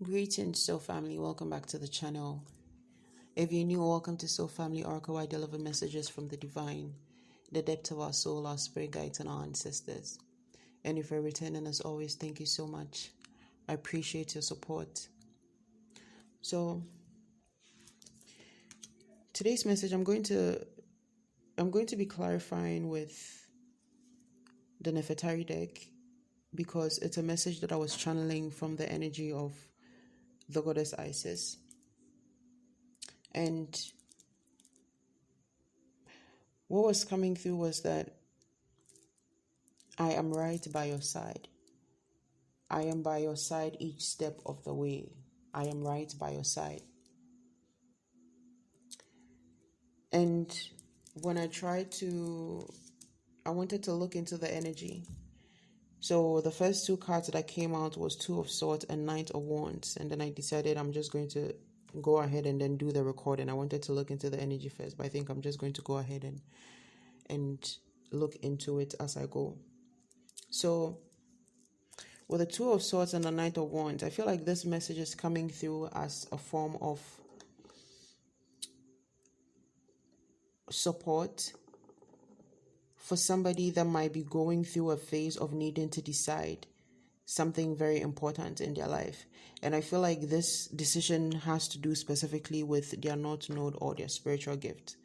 Greetings, Soul Family. Welcome back to the channel. If you're new, welcome to Soul Family Oracle, where I deliver messages from the divine, the depth of our soul, our spirit guides, and our ancestors. And if you're returning, as always, thank you so much. I appreciate your support. So, today's message, I'm going to be clarifying with the Nefertari deck because it's a message that I was channeling from the energy of the goddess Isis. And what was coming through was that I am right by your side. I am by your side each step of the way. I am right by your side. And when I wanted to look into the energy. So the first two cards that came out was Two of Swords and Knight of Wands. And then I decided I'm just going to go ahead and then do the recording. I wanted to look into the energy first, but I think I'm just going to go ahead and look into it as I go. So with the Two of Swords and the Knight of Wands, I feel like this message is coming through as a form of support for somebody that might be going through a phase of needing to decide something very important in their life. And I feel like this decision has to do specifically with their North Node or their spiritual gift,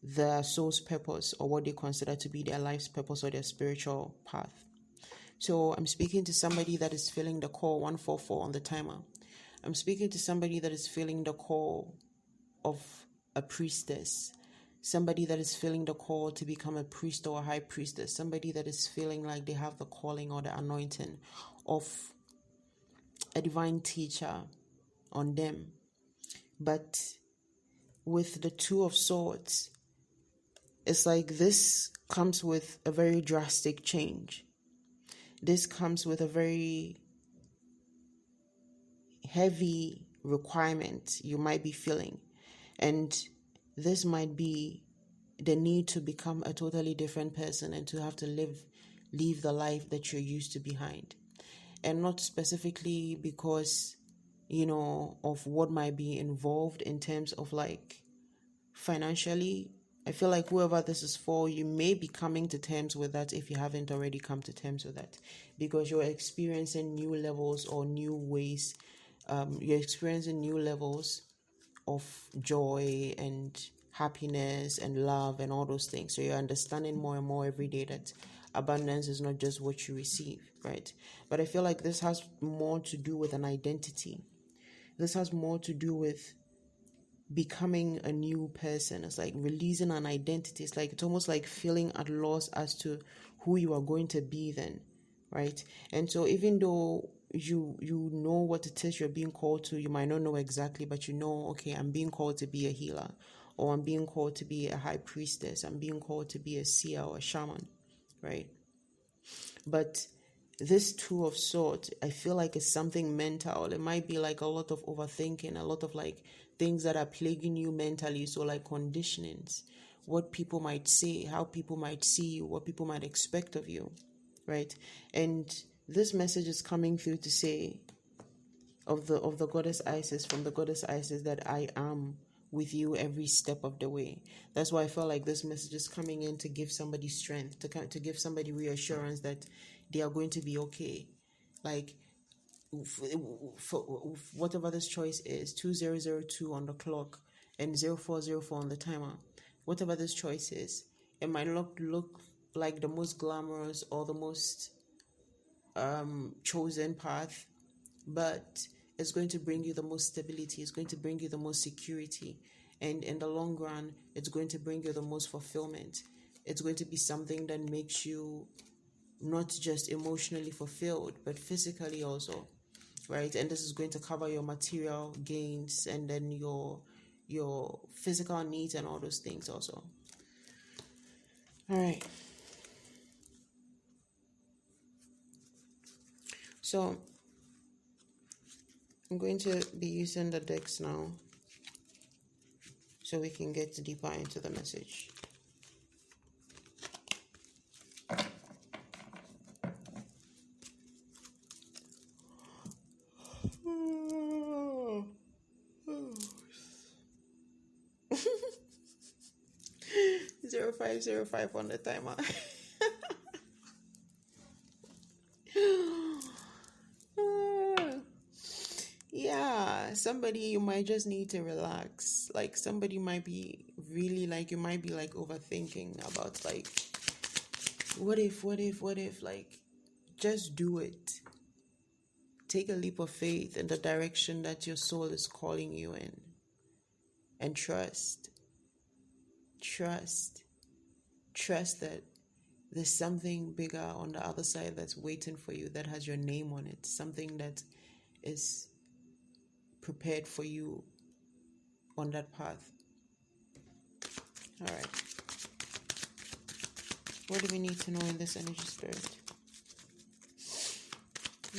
their soul's purpose, or what they consider to be their life's purpose or their spiritual path. So I'm speaking to somebody that is feeling the call 144 on the timer. I'm speaking to somebody that is feeling the call of a priestess, somebody that is feeling the call to become a priest or a high priestess, somebody that is feeling like they have the calling or the anointing of a divine teacher on them. But with the Two of Swords, it's like this comes with a very drastic change. This comes with a very heavy requirement you might be feeling. And this might be the need to become a totally different person and to have to leave the life that you're used to behind. And not specifically because, of what might be involved in terms of like financially. I feel like whoever this is for, you may be coming to terms with that if you haven't already come to terms with that, because you're experiencing new levels or new ways. You're experiencing new levels of joy and happiness and love and all those things. So you're understanding more and more every day that abundance is not just what you receive, right? But I feel like this has more to do with an identity. This has more to do with becoming a new person. It's like releasing an identity. It's almost like feeling at loss as to who you are going to be then, right? And so even though you know what it is you're being called to, you might not know exactly, but okay, I'm being called to be a healer, or I'm being called to be a high priestess, I'm being called to be a seer or a shaman, right? But this Two of Swords, I feel like it's something mental. It might be like a lot of overthinking, a lot of like things that are plaguing you mentally. So like conditionings, what people might say, how people might see you, what people might expect of you, right? And this message is coming through to say of the goddess Isis, from the goddess Isis, that I am with you every step of the way. That's why I felt like this message is coming in to give somebody strength, to give somebody reassurance that they are going to be okay. Like, for whatever this choice is, 2002 on the clock and 0404 on the timer, whatever this choice is, it might not look like the most glamorous or the most chosen path, but it's going to bring you the most stability, it's going to bring you the most security, and in the long run, it's going to bring you the most fulfillment. It's going to be something that makes you not just emotionally fulfilled, but physically also, right? And this is going to cover your material gains and then your physical needs and all those things also. All right. So I'm going to be using the decks now so we can get deeper into the message. 0505 on the timer. Yeah, somebody, you might just need to relax. Like somebody might be really like, you might be like overthinking about like, what if, like, just do it. Take a leap of faith in the direction that your soul is calling you in. And trust that there's something bigger on the other side that's waiting for you, that has your name on it, something that is prepared for you on that path. All right. What do we need to know in this energy, spirit?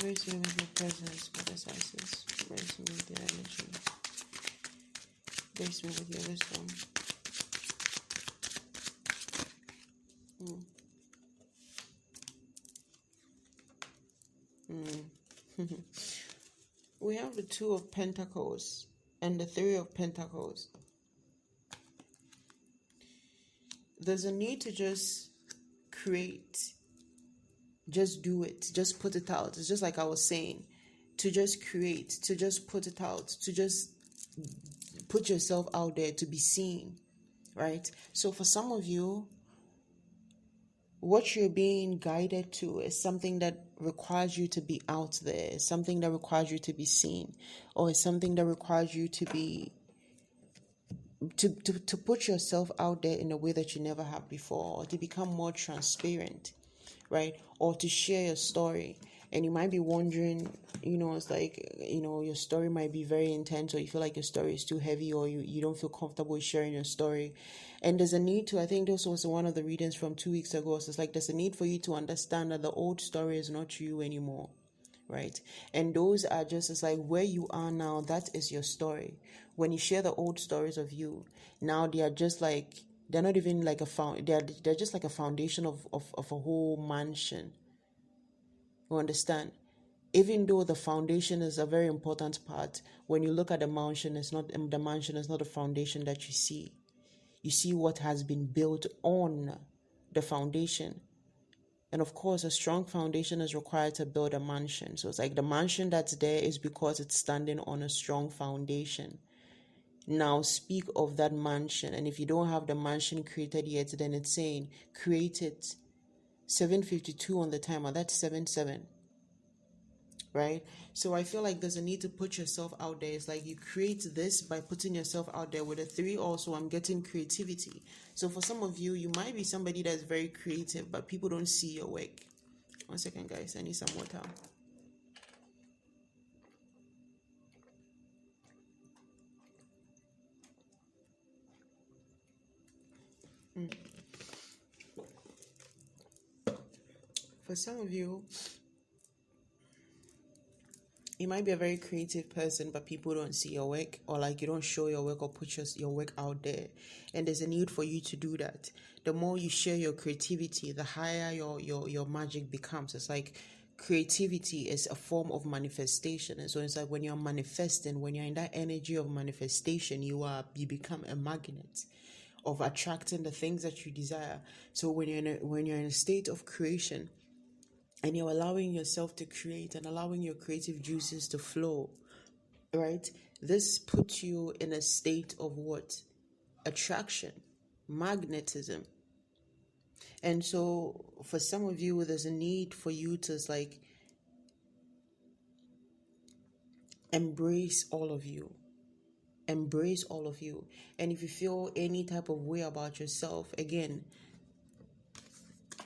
Grace me with your presence, Goddess Isis. Grace me with your energy. Grace me with your wisdom. We have the Two of Pentacles and the Three of Pentacles. There's a need to just create, just do it, just put it out. It's just like I was saying, to just create, to just put it out, to just put yourself out there to be seen, right? So for some of you, what you're being guided to is something that requires you to be out there, something that requires you to be seen, or it's something that requires you to be to put yourself out there in a way that you never have before, or to become more transparent, right? Or to share your story. And you might be wondering, it's like, your story might be very intense, or you feel like your story is too heavy, or you don't feel comfortable sharing your story. And there's a need to, I think this was one of the readings from 2 weeks ago. So it's like there's a need for you to understand that the old story is not you anymore, right? And those are just, it's like where you are now, that is your story. When you share the old stories of you, now they are just like, they're not even like they're just like a foundation of a whole mansion. You understand? Even though the foundation is a very important part, when you look at the mansion is not the foundation that you see. You see what has been built on the foundation. And of course, a strong foundation is required to build a mansion. So it's like the mansion that's there is because it's standing on a strong foundation. Now speak of that mansion. And if you don't have the mansion created yet, then it's saying create it. 7:52 on the timer. That's 7:7. Right? So I feel like there's a need to put yourself out there. It's like you create this by putting yourself out there. With a 3 also, I'm getting creativity. So for some of you, you might be somebody that's very creative, but people don't see your work. 1 second, guys. I need some water. For some of you, you might be a very creative person, but people don't see your work, or like you don't show your work or put your work out there. And there's a need for you to do that. The more you share your creativity, the higher your magic becomes. It's like creativity is a form of manifestation. And so it's like when you're manifesting, when you're in that energy of manifestation, you become a magnet of attracting the things that you desire. So when you're in a state of creation, and you're allowing yourself to create and allowing your creative juices to flow, right? This puts you in a state of what? Attraction, magnetism. And so for some of you, there's a need for you to like embrace all of you. Embrace all of you. And if you feel any type of way about yourself, again,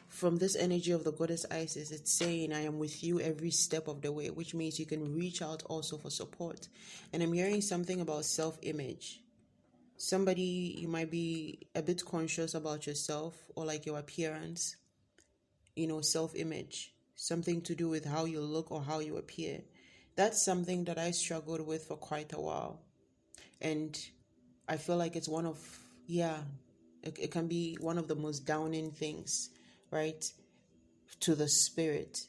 from this energy of the Goddess Isis, it's saying, I am with you every step of the way, which means you can reach out also for support. And I'm hearing something about self-image. Somebody, you might be a bit conscious about yourself or like your appearance, self-image, something to do with how you look or how you appear. That's something that I struggled with for quite a while. And I feel like it's it can be one of the most downing things, right, to the spirit.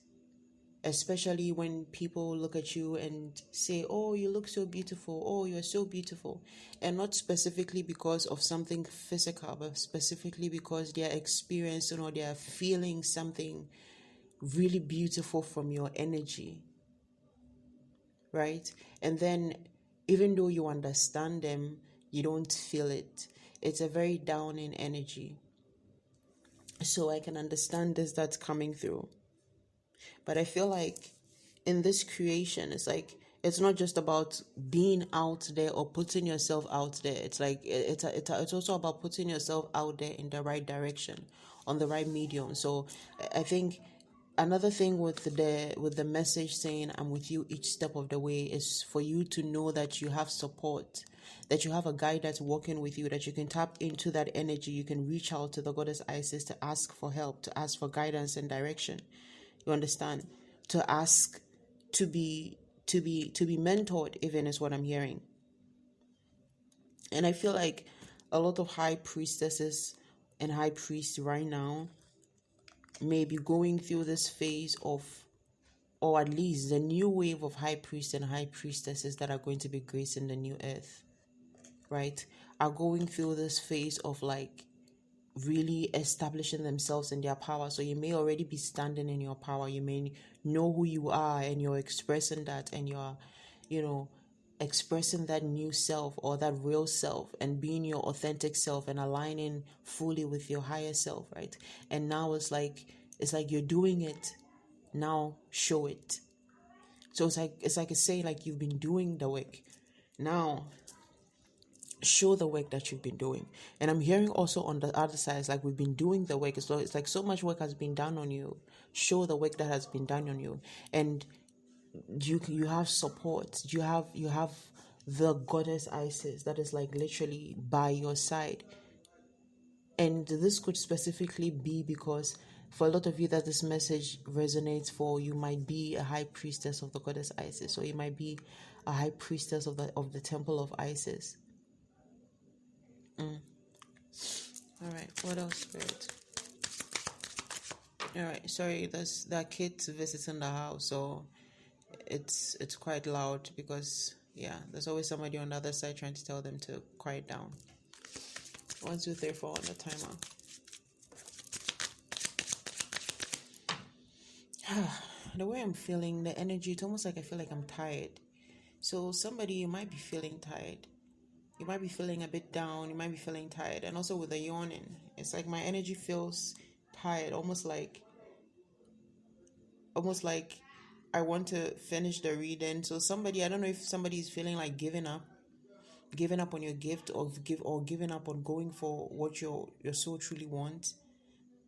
especially when people look at you and say, oh, you look so beautiful, oh, you're so beautiful, and not specifically because of something physical, but specifically because they're experiencing or they're feeling something really beautiful from your energy, right? And then even though you understand them, you don't feel it. It's a very downing energy. So I can understand this that's coming through. But I feel like in this creation, it's like it's not just about being out there or putting yourself out there. It's like it's also about putting yourself out there in the right direction, on the right medium. So I think another thing with the message saying I'm with you each step of the way is for you to know that you have support, that you have a guide that's working with you, that you can tap into that energy. You can reach out to the goddess Isis to ask for help, to ask for guidance and direction. You understand? To ask to be mentored, even, is what I'm hearing. And I feel like a lot of high priestesses and high priests right now may be going through this phase of, or at least the new wave of high priests and high priestesses that are going to be gracing the new earth, right? Are going through this phase of like really establishing themselves in their power. So you may already be standing in your power. You may know who you are and you're expressing that, and you're, expressing that new self or that real self and being your authentic self and aligning fully with your higher self, right? And now it's like you're doing it. Now show it. So it's saying like you've been doing the work. Now show the work that you've been doing. And I'm hearing also on the other side, it's like we've been doing the work. So it's like so much work has been done on you. Show the work that has been done on you. And you have support. You have the goddess Isis that is like literally by your side. And this could specifically be because for a lot of you that this message resonates for, you might be a high priestess of the goddess Isis, or you might be a high priestess of the temple of Isis. All right, what else, Spirit? All right, sorry, there's that kid visiting the house, so it's quite loud because there's always somebody on the other side trying to tell them to quiet down. 1, 2, 3, 4 on the timer. The way I'm feeling, the energy, it's almost like I feel like I'm tired. So somebody, you might be feeling tired. You might be feeling a bit down. You might be feeling tired. And also with the yawning, it's like my energy feels tired, almost like I want to finish the reading. So somebody, I don't know if somebody is feeling like giving up on your gift, or giving up on going for what your soul truly wants.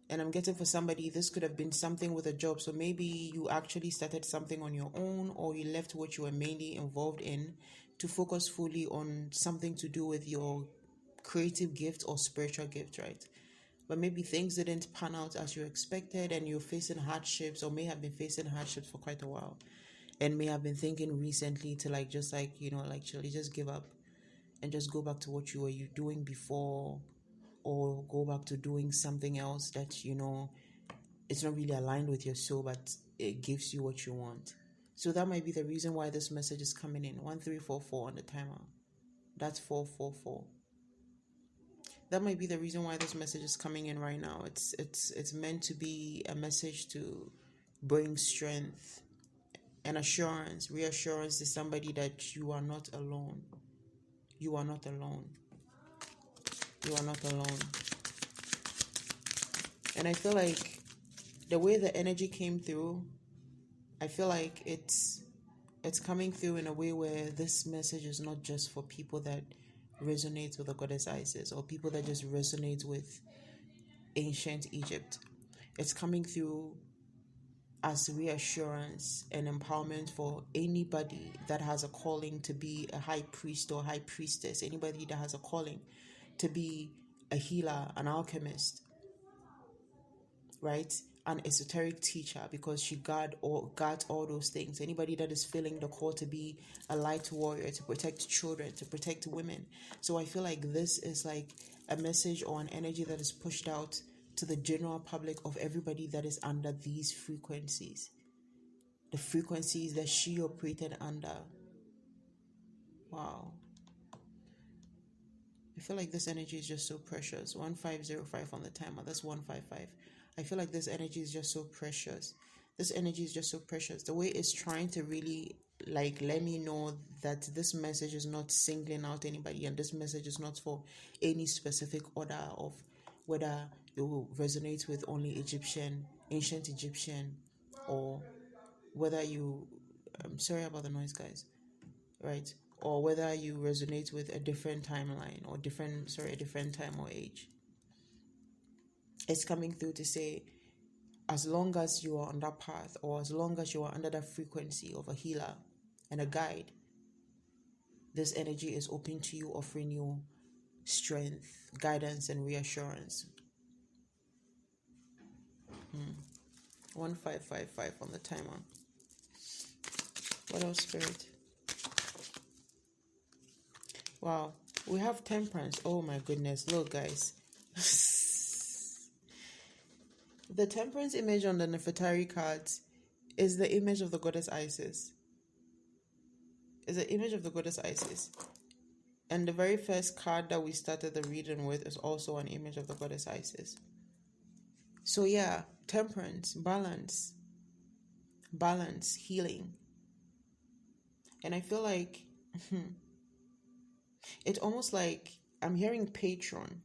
And I'm getting for somebody, this could have been something with a job. So maybe you actually started something on your own, or you left what you were mainly involved in to focus fully on something to do with your creative gift or spiritual gift, right? But maybe things didn't pan out as you expected, and you're facing hardships, or may have been facing hardships for quite a while, and may have been thinking recently to just give up and just go back to what you were doing before, or go back to doing something else that it's not really aligned with your soul, but it gives you what you want. So that might be the reason why this message is coming in. 1344 on the timer. That's 444. That might be the reason why this message is coming in right now. It's meant to be a message to bring strength and assurance, reassurance to somebody that you are not alone. You are not alone. You are not alone. And I feel like the way the energy came through, I feel like it's coming through in a way where this message is not just for people that resonate with the goddess Isis, or people that just resonate with ancient Egypt. It's coming through as reassurance and empowerment for anybody that has a calling to be a high priest or high priestess, anybody that has a calling to be a healer, an alchemist, right? An esoteric teacher, because she guards all those things. Anybody that is feeling the call to be a light warrior, to protect children, to protect women. So I feel like this is like a message or an energy that is pushed out to the general public of everybody that is under these frequencies. the frequencies that she operated under. Wow. I feel like this energy is just so precious. 1505 on the timer. That's 155. I feel like this energy is just so precious. This energy is just so precious. The way it's trying to really let me know that this message is not singling out anybody, and this message is not for any specific order of whether it will resonate with only ancient Egyptian, or whether you, I'm sorry about the noise, guys, right? Or whether you resonate with a different timeline or a different time or age. It's coming through to say, as long as you are on that path, or as long as you are under that frequency of a healer and a guide, this energy is open to you, offering you strength, guidance, and reassurance. 1555 on the timer. What else, Spirit? Wow, we have temperance. Oh my goodness, look, guys. The temperance image on the Nefertari cards is the image of the goddess Isis. Is the image of the goddess Isis. And the very first card that we started the reading with is also an image of the goddess Isis. So yeah, temperance, balance, healing. And I feel like it's almost like I'm hearing patron.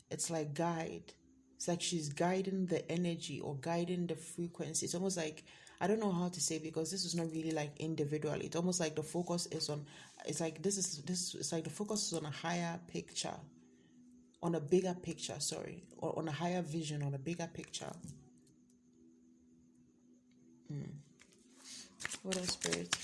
It's like guide. It's like she's guiding the energy or guiding the frequency. It's almost like, I don't know how to say, because this is not really like individual. It's almost like the focus is on, it's like it's like the focus is on a higher picture, on a bigger picture, or on a higher vision, on a bigger picture. What else, Spirit?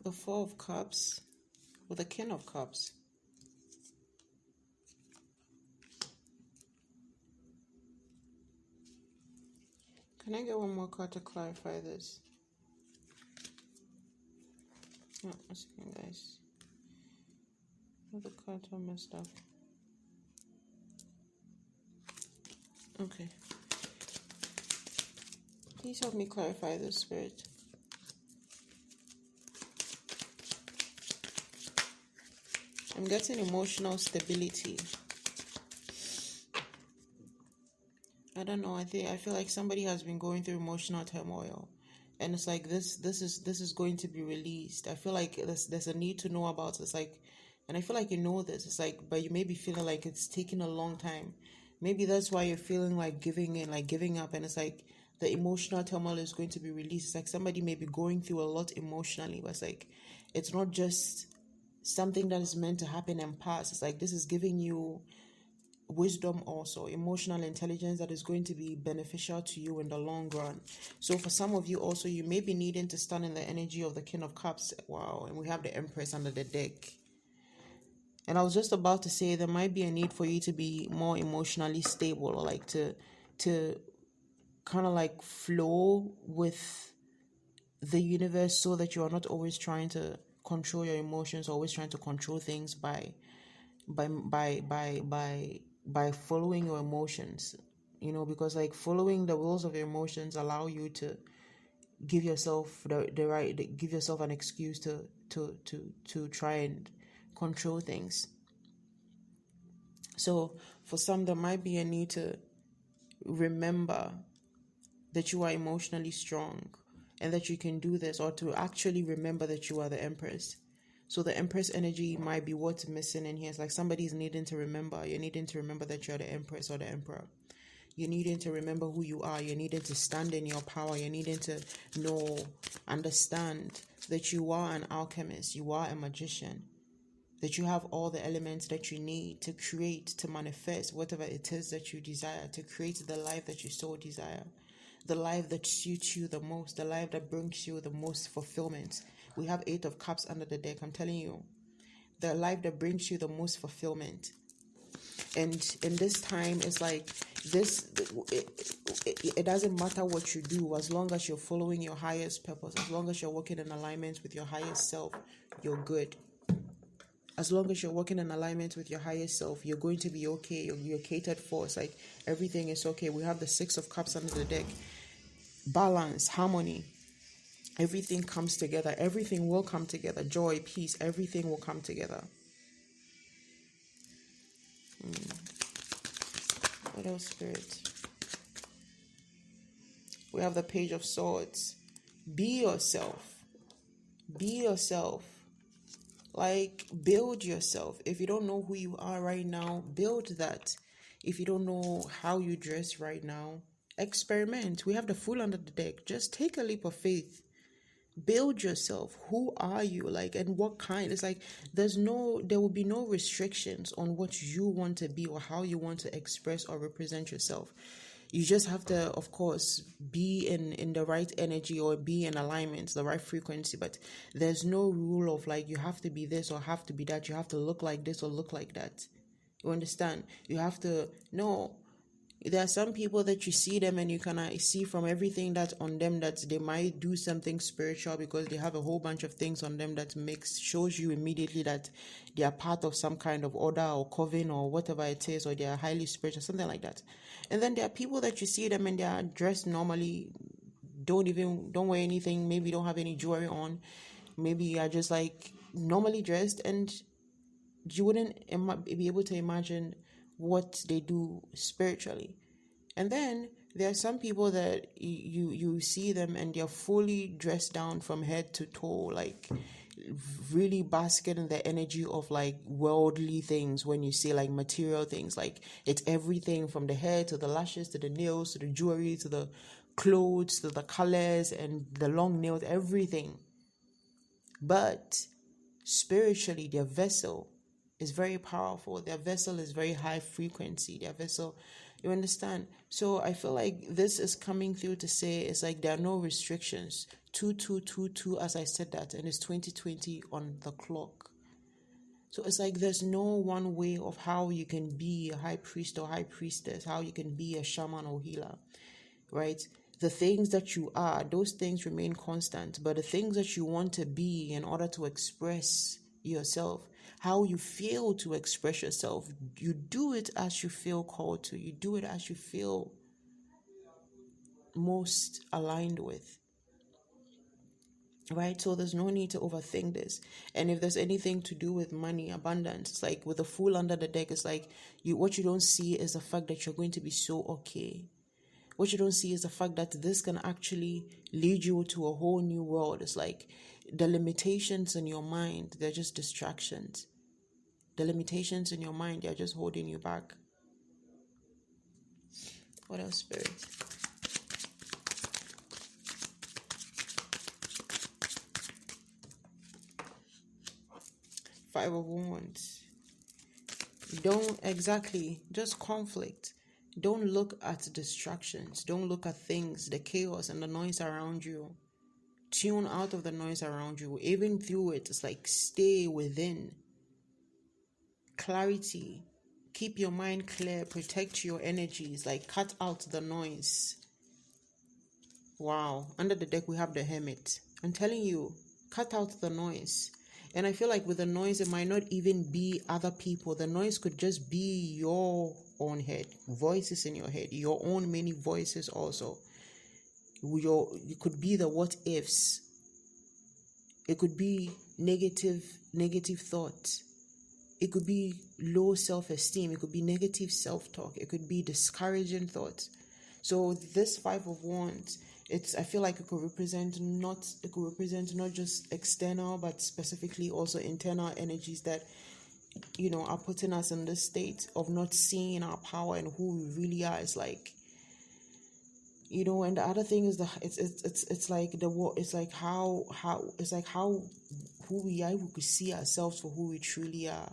The Four of Cups with the King of Cups. Can I get one more card to clarify this? No, one second, guys. The cards are messed up. Okay. Please help me clarify this, Spirit. I'm getting emotional stability. I don't know. I feel like somebody has been going through emotional turmoil, and it's like this is going to be released. I feel like there's a need to know about this. Like, and I feel like you know this. It's like, but you may be feeling like it's taking a long time. Maybe that's why you're feeling like giving in, like giving up, and it's like the emotional turmoil is going to be released. It's like somebody may be going through a lot emotionally, but it's like it's not just something that is meant to happen and pass. It's like this is giving you wisdom, also emotional intelligence that is going to be beneficial to you in the long run. So for some of you also, you may be needing to stand in the energy of the King of Cups. Wow. And we have the Empress under the deck. And I was just about to say there might be a need for you to be more emotionally stable, or like to kind of like flow with the universe, so that you are not always trying to control your emotions, always trying to control things by following your emotions, because like following the wills of your emotions allow you to give yourself give yourself an excuse to try and control things. So for some, there might be a need to remember that you are emotionally strong and that you can do this, or to actually remember that you are the Empress. So the Empress energy might be what's missing in here. It's like somebody's needing to remember. You're needing to remember that you're the Empress or the Emperor. You're needing to remember who you are. You're needing to stand in your power. You're needing to understand that you are an alchemist. You are a magician. That you have all the elements that you need to create, to manifest whatever it is that you desire, to create the life that you so desire. The life that suits you the most, the life that brings you the most fulfillment, We have 8 of Cups under the deck. I'm telling you, the life that brings you the most fulfillment. And in this time, it's like this, it doesn't matter what you do, as long as you're following your highest purpose, as long as you're working in alignment with your highest self, you're good. As long as you're working in alignment with your highest self, you're going to be okay. You're catered for. It's like everything is okay. We have the 6 of Cups under the deck. Balance, harmony. Everything comes together. Everything will come together. Joy, peace, everything will come together. What else, Spirit? We have the Page of Swords. Be yourself. Be yourself. Like, build yourself. If you don't know who you are right now, build that. If you don't know how you dress right now, experiment. We have the Fool under the deck. Just take a leap of faith. Build yourself. Who are you? Like, and what kind? It's like there will be no restrictions on what you want to be or how you want to express or represent yourself. You just have to, of course, be in the right energy or be in alignment, the right frequency. But there's no rule of like you have to be this or have to be that. You have to look like this or look like that. You understand? You have to no. There are some people that you see them and you can see from everything that's on them that they might do something spiritual because they have a whole bunch of things on them that shows you immediately that they are part of some kind of order or coven or whatever it is, or they are highly spiritual, something like that. And then there are people that you see them and they are dressed normally, don't wear anything, maybe don't have any jewelry on, maybe you are just like normally dressed, and you wouldn't be able to imagine what they do spiritually. And then there are some people that you see them and they're fully dressed down from head to toe, like really basking in the energy of like worldly things. When you see like material things, like it's everything from the hair to the lashes to the nails to the jewelry to the clothes to the colors and the long nails, everything. But spiritually, their vessel is very powerful. Their vessel is very high frequency. Their vessel, you understand? So I feel like this is coming through to say it's like there are no restrictions. 2222, as I said that, and it's 2020 on the clock. So it's like there's no one way of how you can be a high priest or high priestess, how you can be a shaman or healer, right? The things that you are, those things remain constant. But the things that you want to be in order to express yourself, how you feel to express yourself, you do it as you feel called to. You do it as you feel most aligned with. Right? So there's no need to overthink this. And if there's anything to do with money, abundance, it's like with the Fool under the deck, it's like what you don't see is the fact that you're going to be so okay. What you don't see is the fact that this can actually lead you to a whole new world. It's like the limitations in your mind, they're just distractions. The limitations in your mind, they're just holding you back. What else, Spirit? Five of Wands. Just conflict. Don't look at distractions. Don't look at things, the chaos and the noise around you. Tune out of the noise around you. Even through it, it's like stay within. Clarity. Keep your mind clear. Protect your energies. Like cut out the noise. Wow. Under the deck, we have the Hermit. I'm telling you, cut out the noise. And I feel like with the noise, it might not even be other people. The noise could just be your own head, voices in your head, your own many voices also. It could be the what ifs. It could be negative thoughts. It could be low self-esteem. It could be negative self-talk. It could be discouraging thoughts. So this Five of Wands, I feel like it could represent not just external, but specifically also internal energies that, are putting us in this state of not seeing our power and who we really are. It's like, and the other thing is how who we are, we could see ourselves for who we truly are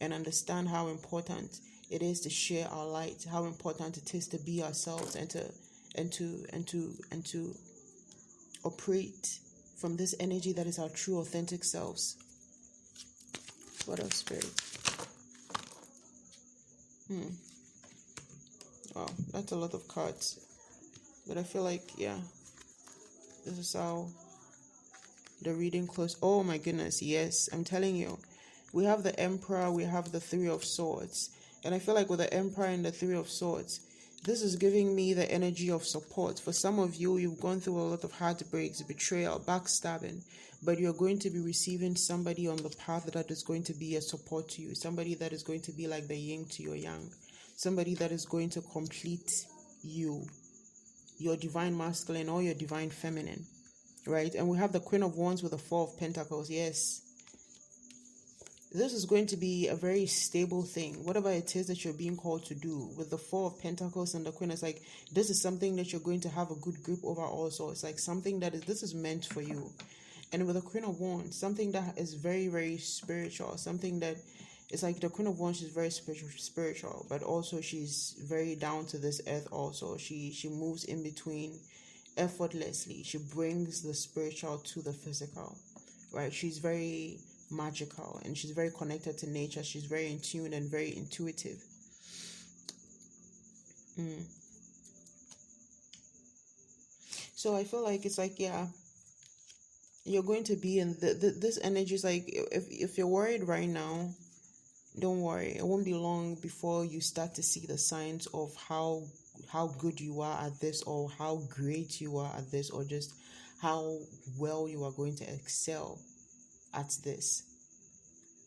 and understand how important it is to share our light, how important it is to be ourselves and to operate from this energy that is our true, authentic selves. What else, Spirit? Wow, that's a lot of cards. But I feel like, yeah, this is how the reading close. Oh my goodness, yes, I'm telling you. We have the Emperor, we have the Three of Swords. And I feel like with the Emperor and the Three of Swords, this is giving me the energy of support. For some of you, you've gone through a lot of heartbreaks, betrayal, backstabbing, but you're going to be receiving somebody on the path that is going to be a support to you, somebody that is going to be like the yin to your yang, somebody that is going to complete you, your divine masculine or your divine feminine, right? And we have the Queen of Wands with the Four of Pentacles. Yes, this is going to be a very stable thing. Whatever it is that you're being called to do with the Four of Pentacles and the Queen, it's like this is something that you're going to have a good grip over also. It's like something that this is meant for you. And with the Queen of Wands, something that is very, very spiritual, something that it's like the Queen of Wands is very spiritual, but also she's very down to this earth also. She moves in between effortlessly. She brings the spiritual to the physical, right? She's very magical and she's very connected to nature. She's very in tune and very intuitive. So I feel like it's like, yeah, you're going to be in this energy. Is like if you're worried right now, don't worry. It won't be long before you start to see the signs of how good you are at this, or how great you are at this, or just how well you are going to excel at this.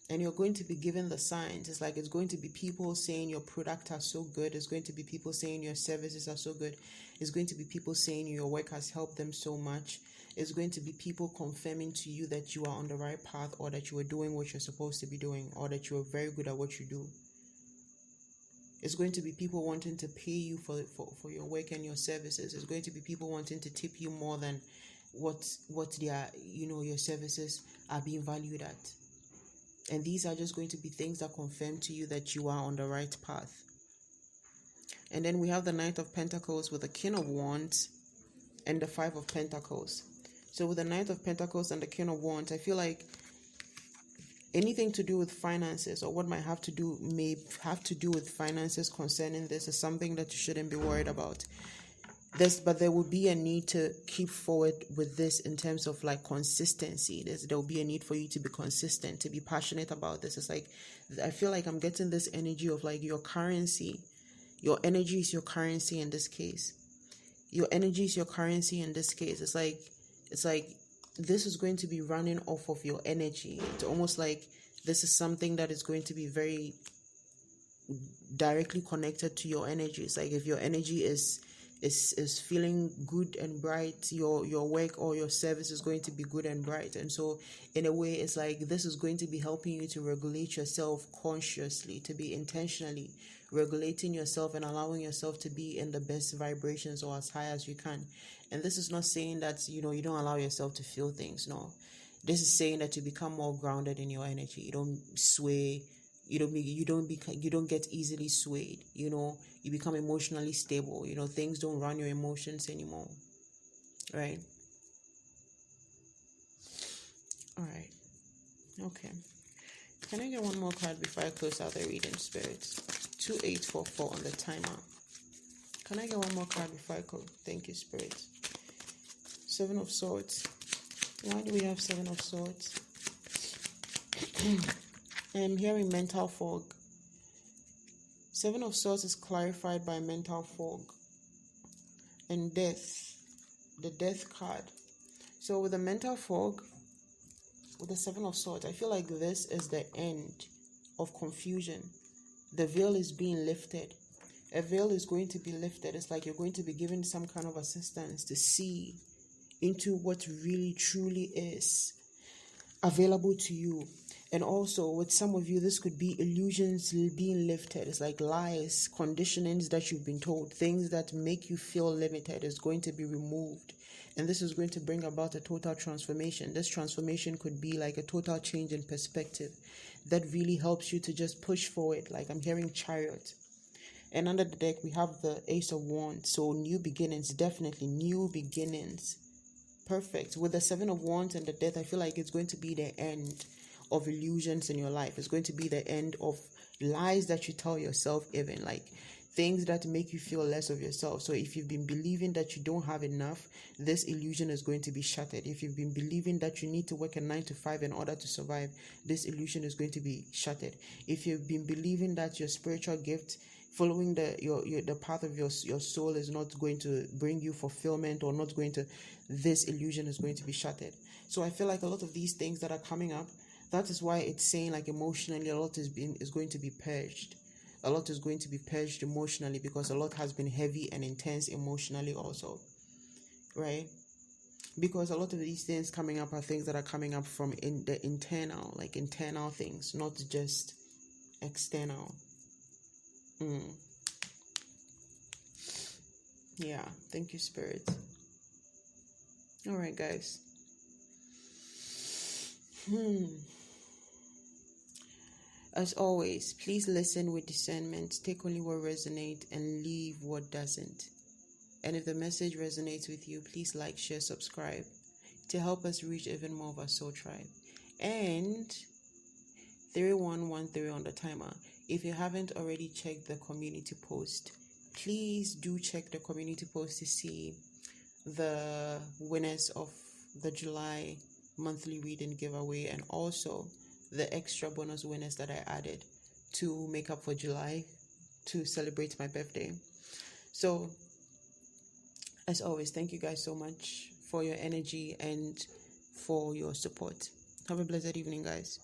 And you're going to be given the signs. It's like it's going to be people saying your product are so good. It's going to be people saying your services are so good. It's going to be people saying your work has helped them so much. It's going to be people confirming to you that you are on the right path, or that you are doing what you're supposed to be doing, or that you are very good at what you do. It's going to be people wanting to pay you for your work and your services. It's going to be people wanting to tip you more than what their your services are being valued at. And these are just going to be things that confirm to you that you are on the right path. And then we have the Knight of Pentacles with the King of Wands and the Five of Pentacles. So with the Knight of Pentacles and the King of Wands, I feel like anything to do with finances, or what may have to do with finances concerning this, is something that you shouldn't be worried about. But there will be a need to keep forward with this in terms of like consistency. There will be a need for you to be consistent, to be passionate about this. It's like, I feel like I'm getting this energy of like your currency. Your energy is your currency in this case. Your energy is your currency in this case. It's like this is going to be running off of your energy. It's almost like this is something that is going to be very directly connected to your energy. It's like if your energy is feeling good and bright, your work or your service is going to be good and bright. And so in a way, it's like this is going to be helping you to regulate yourself consciously, to be intentionally regulating yourself and allowing yourself to be in the best vibrations, or as high as you can. And this is not saying that you don't allow yourself to feel things. No, this is saying that you become more grounded in your energy. You don't sway. You don't get easily swayed. You become emotionally stable. Things don't run your emotions anymore. Right? All right. Okay. Can I get one more card before I close out the reading, spirits? 2844 on the timer. Can I get one more card before I close? Thank you, spirits. 7 of Swords. Why do we have 7 of Swords? I'm hearing mental fog. 7 of Swords is clarified by mental fog. And death. The death card. So with the mental fog, with the 7 of Swords, I feel like this is the end of confusion. The veil is being lifted. A veil is going to be lifted. It's like you're going to be given some kind of assistance to see into what really truly is available to you. And also with some of you, this could be illusions being lifted. It's like lies, conditionings that you've been told, things that make you feel limited is going to be removed. And this is going to bring about a total transformation. This transformation could be like a total change in perspective that really helps you to just push forward. Like I'm hearing Chariot. And under the deck, we have the Ace of Wands. So new beginnings, definitely new beginnings. perfect. With the Seven of Wands and the Death, I feel like it's going to be the end of illusions in your life. It's going to be the end of lies that you tell yourself, even like things that make you feel less of yourself. So if you've been believing that you don't have enough, this illusion is going to be shattered. If you've been believing that you need to work a 9 to 5 in order to survive, this illusion is going to be shattered. If you've been believing that your spiritual gift, following the path of your soul, is not going to bring you fulfillment, or not going to, this illusion is going to be shattered. So I feel like a lot of these things that are coming up, that is why it's saying like emotionally a lot is going to be purged. A lot is going to be purged emotionally, because a lot has been heavy and intense emotionally also, right? Because a lot of these things coming up are things that are coming up from in the internal, like internal things, not just external. Yeah, thank you, Spirit. All right, guys. As always, please listen with discernment. Take only what resonates and leave what doesn't. And if the message resonates with you, please like, share, subscribe to help us reach even more of our soul tribe. And 3113 on the timer. If you haven't already checked the community post, please do check the community post to see the winners of the July monthly reading giveaway, and also the extra bonus winners that I added to make up for July to celebrate my birthday. So, as always, thank you guys so much for your energy and for your support. Have a blessed evening, guys.